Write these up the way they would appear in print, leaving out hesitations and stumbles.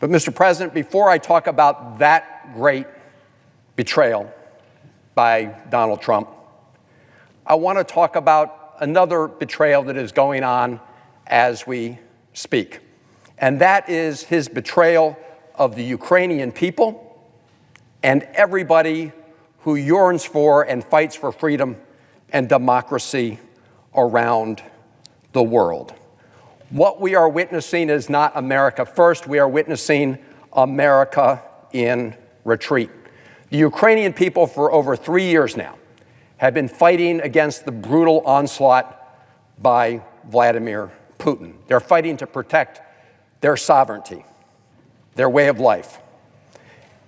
But, Mr. President, before I talk about that great betrayal by Donald Trump, I want to talk about another betrayal that is going on as we speak. And that is his betrayal of the Ukrainian people and everybody who yearns for and fights for freedom and democracy around the world. What we are witnessing is not America first. We are witnessing America in retreat. The Ukrainian people for over 3 years now have been fighting against the brutal onslaught by Vladimir Putin. They're fighting to protect their sovereignty, their way of life.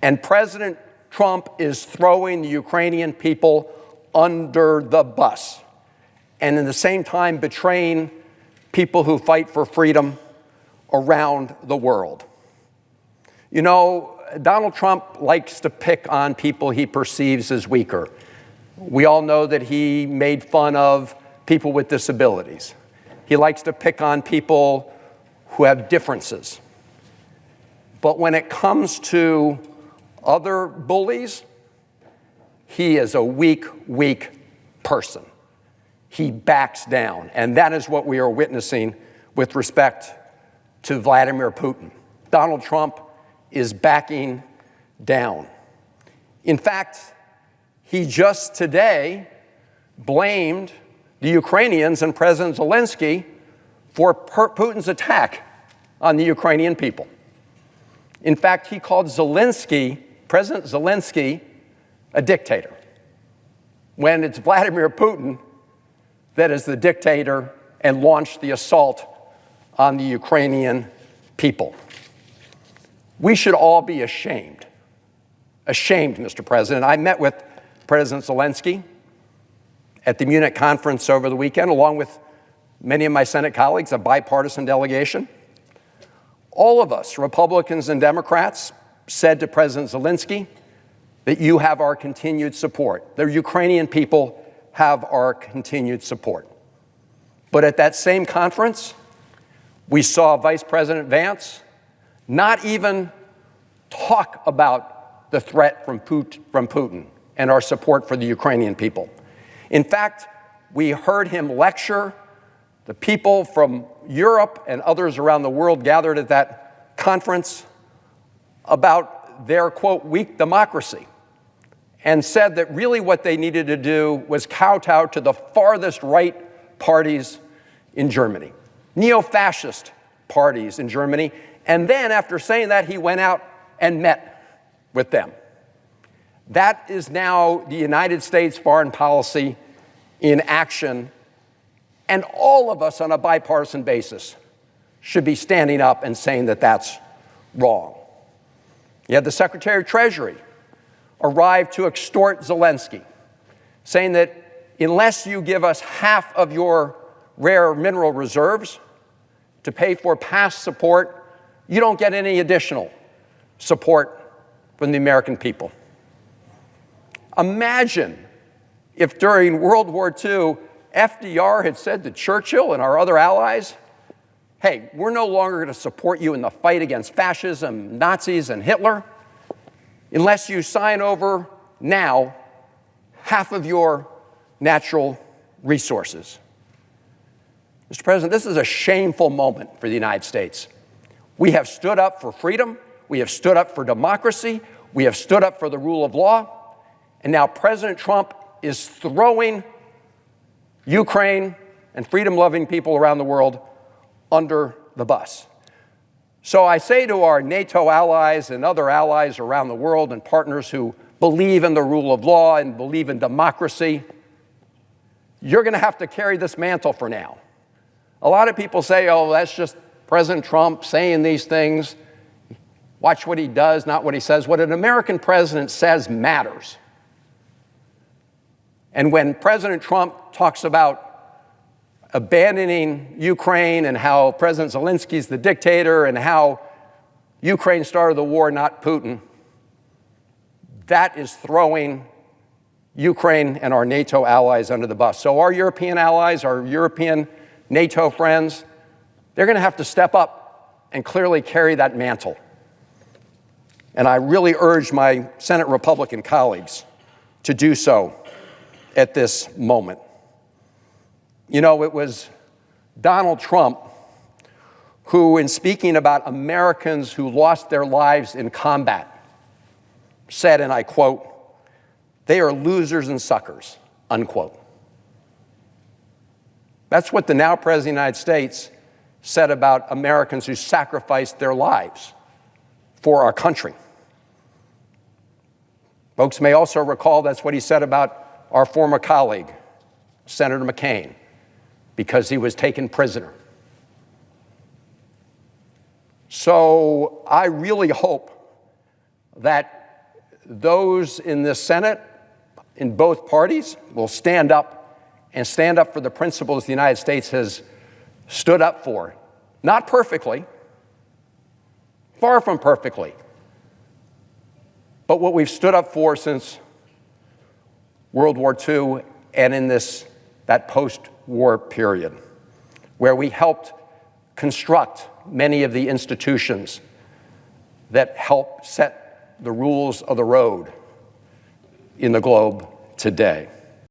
And President Trump is throwing the Ukrainian people under the bus, and at the same time betraying people who fight for freedom around the world. You know, Donald Trump likes to pick on people he perceives as weaker. We all know that he made fun of people with disabilities. He likes to pick on people who have differences. But when it comes to other bullies, he is a weak person. He backs down. And that is what we are witnessing with respect to Vladimir Putin. Donald Trump is backing down. In fact, he just today blamed the Ukrainians and President Zelensky for Putin's attack on the Ukrainian people. In fact, he called President Zelensky, a dictator, when it's Vladimir Putin that is the dictator and launched the assault on the Ukrainian people. We should all be ashamed. Ashamed, Mr. President. I met with President Zelensky at the Munich conference over the weekend, along with many of my Senate colleagues, a bipartisan delegation. All of us, Republicans and Democrats, said to President Zelensky that you have our continued support. The Ukrainian people have our continued support. But at that same conference, we saw Vice President Vance not even talk about the threat from Putin and our support for the Ukrainian people. In fact, we heard him lecture the people from Europe and others around the world gathered at that conference about their, quote, weak democracy, and said that really what they needed to do was kowtow to the farthest right parties in Germany, neo-fascist parties in Germany. And then after saying that, he went out and met with them. That is now the United States foreign policy in action. And all of us on a bipartisan basis should be standing up and saying that that's wrong. You had the Secretary of Treasury arrive to extort Zelensky, saying that unless you give us half of your rare mineral reserves to pay for past support, you don't get any additional support from the American people. Imagine if during World War II, FDR had said to Churchill and our other allies, hey, we're no longer going to support you in the fight against fascism, Nazis, and Hitler unless you sign over now half of your natural resources. Mr. President, this is a shameful moment for the United States. We have stood up for freedom. We have stood up for democracy. We have stood up for the rule of law. And now President Trump is throwing Ukraine and freedom-loving people around the world under the bus. So I say to our NATO allies and other allies around the world and partners who believe in the rule of law and believe in democracy, you're going to have to carry this mantle for now. A lot of people say, oh, that's just President Trump saying these things. Watch what he does, not what he says. What an American president says matters. And when President Trump talks about abandoning Ukraine and how President Zelensky's the dictator and how Ukraine started the war, not Putin, that is throwing Ukraine and our NATO allies under the bus. So our European allies, our European NATO friends, they're going to have to step up and clearly carry that mantle. And I really urge my Senate Republican colleagues to do so at this moment. You know, it was Donald Trump who, in speaking about Americans who lost their lives in combat, said, and I quote, "They are losers and suckers," unquote. That's what the now President of the United States said about Americans who sacrificed their lives for our country. Folks may also recall that's what he said about our former colleague, Senator McCain, because he was taken prisoner. So I really hope that those in the Senate, in both parties, will stand up for the principles the United States has stood up for. Not perfectly, far from perfectly, but what we've stood up for since World War II and in that post-war period, where we helped construct many of the institutions that help set the rules of the road in the globe today.